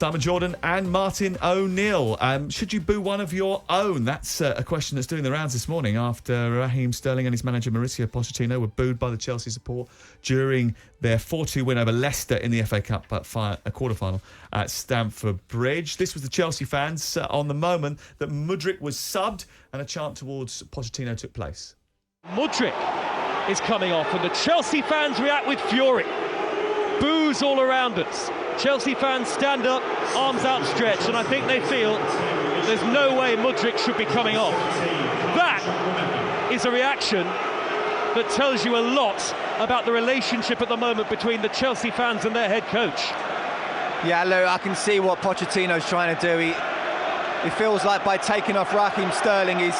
Diamond Jordan and Martin O'Neill. Should you boo one of your own? That's a question that's doing the rounds this morning after Raheem Sterling and his manager Mauricio Pochettino were booed by the Chelsea support during their 4-2 win over Leicester in the FA Cup quarter-final at Stamford Bridge. This was the Chelsea fans on the moment that Mudryk was subbed and a chant towards Pochettino took place. Mudryk is coming off and the Chelsea fans react with fury. Boos all around us. Chelsea fans stand up, arms outstretched, and I think they feel there's no way Mudryk should be coming off. That is a reaction that tells you a lot about the relationship at the moment between the Chelsea fans and their head coach. Yeah, look, I can see what Pochettino's trying to do. He feels like by taking off Raheem Sterling, he's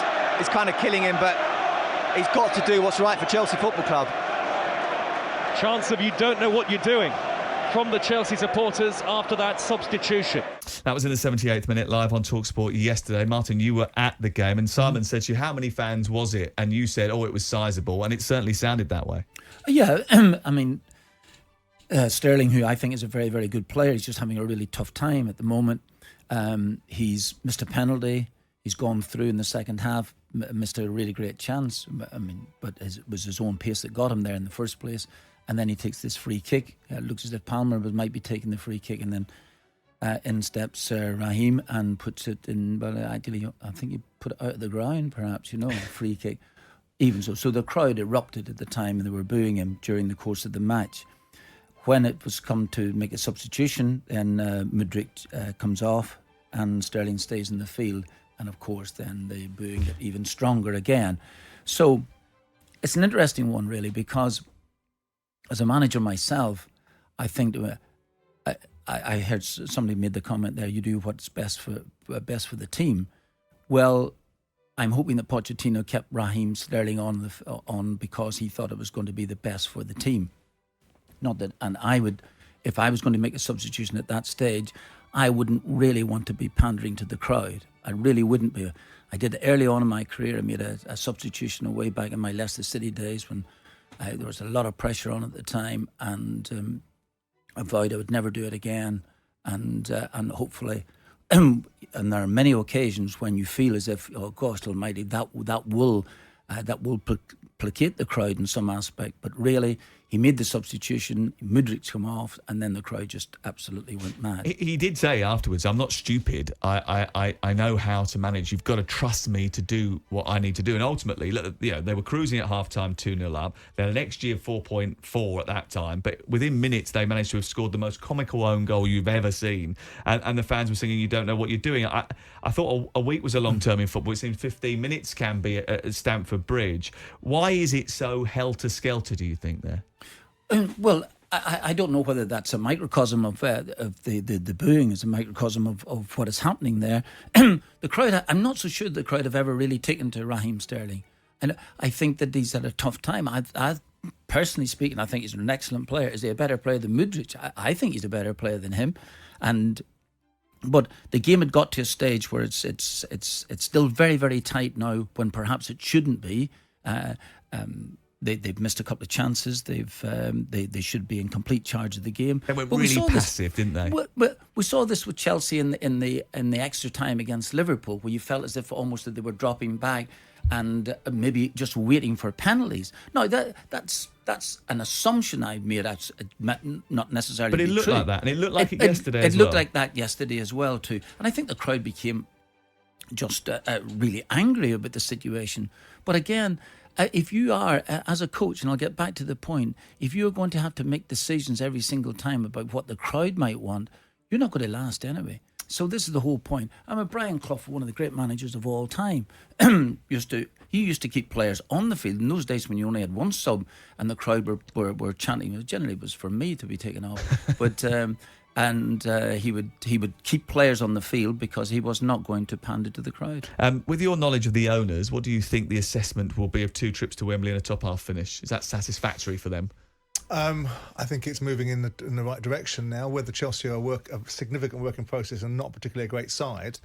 kind of killing him, but he's got to do what's right for Chelsea Football Club. Chance of you don't know what you're doing from the Chelsea supporters after that substitution. That was in the 78th minute live on talkSPORT yesterday. Martin, you were at the game and Simon said to you, how many fans was it? And you said, it was sizable, and it certainly sounded that way. Yeah, I mean, Sterling, who I think is a very, very good player, he's just having a really tough time at the moment. He's missed a penalty. He's gone through in the second half, missed a really great chance. I mean, but it was his own pace that got him there in the first place. And then he takes this free kick. It looks as if Palmer might be taking the free kick, and then in steps Raheem and puts it in. Well, actually, I think he put it out of the ground, perhaps, a free kick. Even so the crowd erupted at the time, and they were booing him during the course of the match. When it was come to make a substitution, then Mudryk comes off, and Sterling stays in the field, and of course, then the booing get even stronger again. So it's an interesting one, really, because as a manager myself, I think I heard somebody made the comment there, you do what's best for the team. Well, I'm hoping that Pochettino kept Raheem Sterling on because he thought it was going to be the best for the team. Not that, and if I was going to make a substitution at that stage, I wouldn't really want to be pandering to the crowd. I really wouldn't be. I did it early on in my career. I made a substitution way back in my Leicester City days when there was a lot of pressure on at the time, and I vowed I would never do it again. And hopefully, and there are many occasions when you feel as if, oh gosh almighty, that will placate the crowd in some aspect. But really, he made the substitution, Mudryk's come off, and then the crowd just absolutely went mad. He did say afterwards, I'm not stupid. I know how to manage. You've got to trust me to do what I need to do. And ultimately, they were cruising at half-time 2-0 up. They had an XG of 4.4 at that time. But within minutes, they managed to have scored the most comical own goal you've ever seen. And the fans were singing, you don't know what you're doing. I thought a week was a long term in football. It seems 15 minutes can be at Stamford Bridge. Why is it so helter-skelter, do you think, there? Well, I don't know whether that's a microcosm of the booing is a microcosm of what is happening there. The crowd, I'm not so sure the crowd have ever really taken to Raheem Sterling. And I think that he's had a tough time. I personally speaking, I think he's an excellent player. Is he a better player than Mudryk? I think he's a better player than him. But the game had got to a stage where it's still very, very tight now when perhaps it shouldn't be. They've missed a couple of chances. They should be in complete charge of the game. They went really passive, didn't they? We saw this with Chelsea in the extra time against Liverpool, where you felt as if almost that they were dropping back and maybe just waiting for penalties. No, that's an assumption I've made. That's not necessarily. But it looked true. like that, and it looked like it yesterday. It looked like that yesterday as well too, and I think the crowd became just really angry about the situation. But again. If you are, as a coach, and I'll get back to the point, if you're going to have to make decisions every single time about what the crowd might want, you're not going to last anyway. So this is the whole point. Brian Clough, one of the great managers of all time, used to keep players on the field. In those days when you only had one sub and the crowd were chanting, it generally was for me to be taken off. But he would keep players on the field because he was not going to pander to the crowd. With your knowledge of the owners, what do you think the assessment will be of 2 trips to Wembley and a top half finish? Is that satisfactory for them? I think it's moving in the right direction now. Whether Chelsea are a significant work in process and not particularly a great side.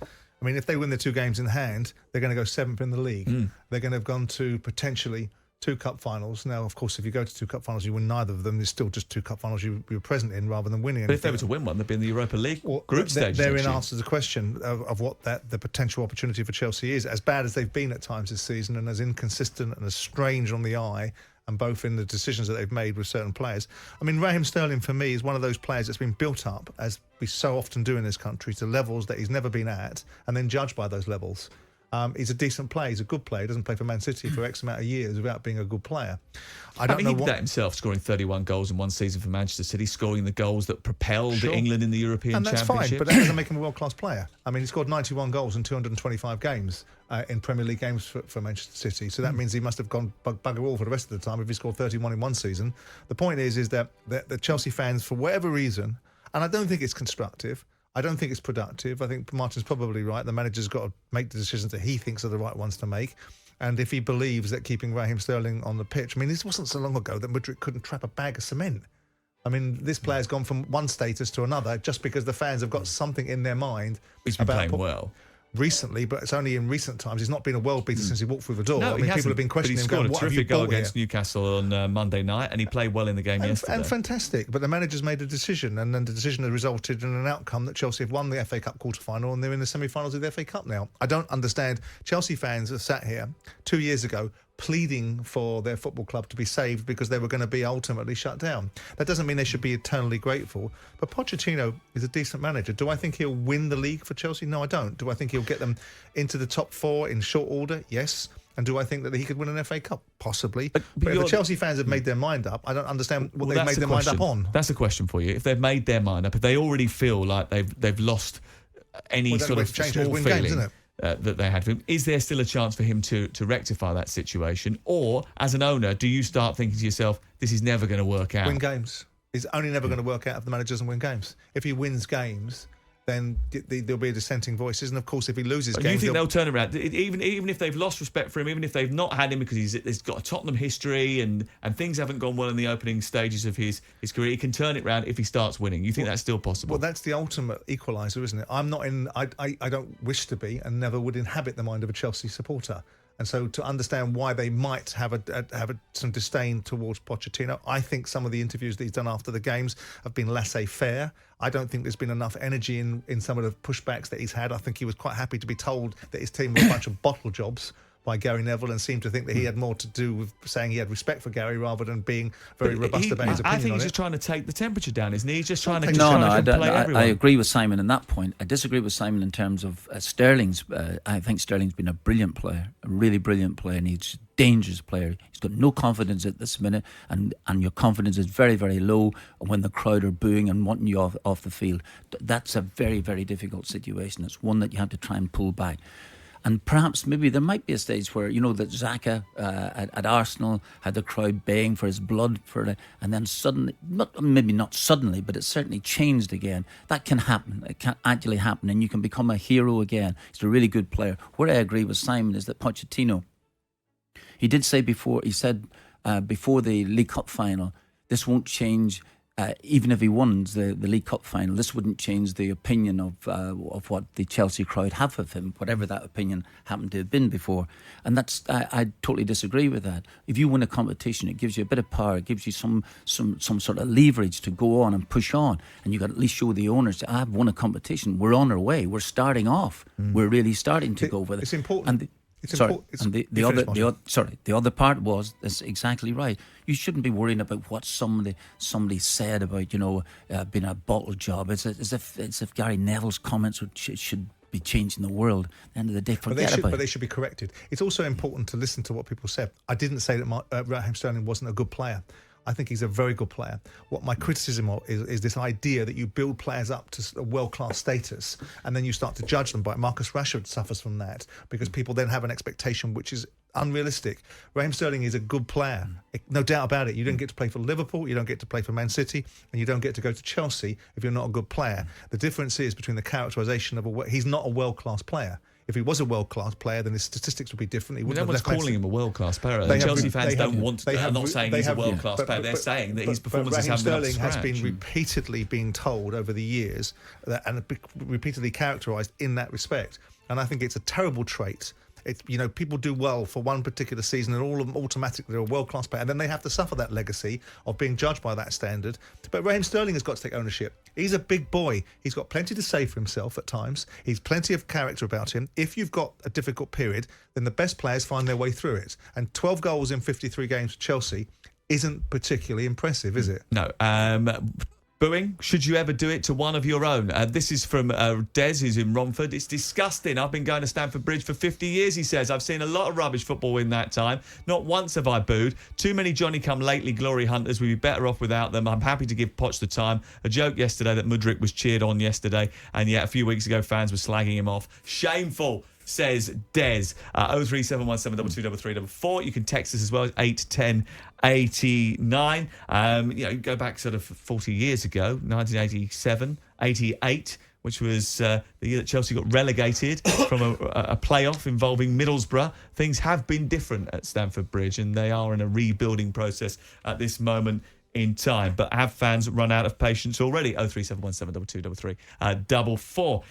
If they win the 2 games in hand, they're going to go 7th in the league. They're going to have gone to potentially 2 cup finals. Now, of course, if you go to 2 cup finals, you win neither of them. There's still just 2 cup finals you were present in rather than winning anything. But if they were to win one, they'd be in the Europa League group stage. Therein answers the question of what the potential opportunity for Chelsea is. As bad as they've been at times this season and as inconsistent and as strange on the eye, and both in the decisions that they've made with certain players. I mean, Raheem Sterling, for me, is one of those players that's been built up, as we so often do in this country, to levels that he's never been at, and then judged by those levels. He's a decent player. He's a good player. He doesn't play for Man City for X amount of years without being a good player. I mean, he did that himself, scoring 31 goals in one season for Manchester City, scoring the goals that propelled England in the European Championship. And that's fine, but that doesn't make him a world-class player. I mean, he scored 91 goals in 225 games in Premier League games for Manchester City. So that means he must have gone bugger all for the rest of the time if he scored 31 in one season. The point is that the Chelsea fans, for whatever reason, and I don't think it's constructive, I don't think it's productive. I think Martin's probably right. The manager's got to make the decisions that he thinks are the right ones to make. And if he believes that keeping Raheem Sterling on the pitch, I mean, this wasn't so long ago that Madrid couldn't trap a bag of cement. I mean, this player's gone from one status to another just because the fans have got something in their mind. He's been playing well. Recently, but it's only in recent times. He's not been a world beater since he walked through the door. No, I mean, people have been questioning him. But he scored a terrific goal against here? Newcastle on Monday night, and he played well in the game yesterday. And fantastic. But the manager's made a decision, and then the decision has resulted in an outcome that Chelsea have won the FA Cup quarter-final, and they're in the semi-finals of the FA Cup now. I don't understand. Chelsea fans have sat here 2 years ago pleading for their football club to be saved because they were going to be ultimately shut down. That doesn't mean they should be eternally grateful. But Pochettino is a decent manager. Do I think he'll win the league for Chelsea? No, I don't. Do I think he'll get them into the top 4 in short order? Yes. And do I think that he could win an FA Cup? Possibly. But if the Chelsea fans have made their mind up, I don't understand what they've made their mind up on. That's a question for you. If they've made their mind up, if they already feel like they've lost any sort of small feeling games, that they had for him, is there still a chance for him to rectify that situation? Or, as an owner, do you start thinking to yourself, this is never going to work out? Win games. It's only never going to work out if the manager doesn't win games. If he wins games, then there'll be dissenting voices. And, of course, if he loses games... You think they'll turn around? Even if they've lost respect for him, even if they've not had him because he's got a Tottenham history and things haven't gone well in the opening stages of his career, he can turn it around if he starts winning. You think that's still possible? Well, that's the ultimate equaliser, isn't it? I'm not in... I don't wish to be and never would inhabit the mind of a Chelsea supporter. And so to understand why they might have some disdain towards Pochettino, I think some of the interviews that he's done after the games have been laissez-faire. I don't think there's been enough energy in some of the pushbacks that he's had. I think he was quite happy to be told that his team were a bunch of bottle jobs by Gary Neville and seemed to think that he had more to do with saying he had respect for Gary rather than being very robust about his opinion. I think he's just trying to take the temperature down, isn't he? He's just trying to play everyone. I agree with Simon on that point. I disagree with Simon in terms of Sterling's. I think Sterling's been a brilliant player, a really brilliant player, and he's a dangerous player. He's got no confidence at this minute, and your confidence is very, very low when the crowd are booing and wanting you off the field. That's a very, very difficult situation. It's one that you have to try and pull back. And perhaps maybe there might be a stage where, that Xhaka at Arsenal had the crowd baying for his blood and then suddenly, maybe not suddenly, but it certainly changed again. That can happen. It can actually happen, and you can become a hero again. He's a really good player. Where I agree with Simon is that Pochettino, he said before the League Cup final, this won't change. Even if he won the League Cup final, this wouldn't change the opinion of what the Chelsea crowd have of him, whatever that opinion happened to have been before. And that's I totally disagree with that. If you win a competition, it gives you a bit of power, it gives you some sort of leverage to go on and push on, and you got to at least show the owners, I've won a competition, we're on our way, we're starting off, we're really starting to go with it. It's important. The other part was, that's exactly right. You shouldn't be worrying about what somebody said about being a bottle job. It's as if Gary Neville's comments should be changing the world. At the end of the day, but they should be corrected. It's also important to listen to what people said. I didn't say that Raheem Sterling wasn't a good player. I think he's a very good player. What my criticism of is this idea that you build players up to a world-class status and then you start to judge them by it. Marcus Rashford suffers from that because people then have an expectation which is unrealistic. Raheem Sterling is a good player, no doubt about it. You don't get to play for Liverpool, you don't get to play for Man City, and you don't get to go to Chelsea if you're not a good player. The difference is between the characterisation of he's not a world-class player. If he was a world-class player, then his statistics would be different. No one's calling him a world-class player. Chelsea fans don't want to. I'm not saying he's a world-class player. They're saying that his performances haven't been up to scratch. Sterling has been repeatedly being told over the years and repeatedly characterised in that respect. And I think it's a terrible trait It's, people do well for one particular season and all of them automatically are a world-class player, and then they have to suffer that legacy of being judged by that standard. But Raheem Sterling has got to take ownership. He's a big boy. He's got plenty to say for himself at times. He's plenty of character about him. If you've got a difficult period, then the best players find their way through it. And 12 goals in 53 games for Chelsea isn't particularly impressive, is it? No. Booing, should you ever do it to one of your own? This is from Des, who's in Romford. It's disgusting. I've been going to Stamford Bridge for 50 years, he says. I've seen a lot of rubbish football in that time. Not once have I booed. Too many Johnny-come-lately glory hunters. We'd be better off without them. I'm happy to give Poch the time. A joke yesterday that Mudryk was cheered on yesterday, and yet a few weeks ago fans were slagging him off. Shameful, says Des. 03717223344. You can text us as well, 81089. Go back sort of 40 years ago, 1987, 88, which was the year that Chelsea got relegated from a playoff involving Middlesbrough. Things have been different at Stamford Bridge, and they are in a rebuilding process at this moment in time. But have fans run out of patience already? 03717223344.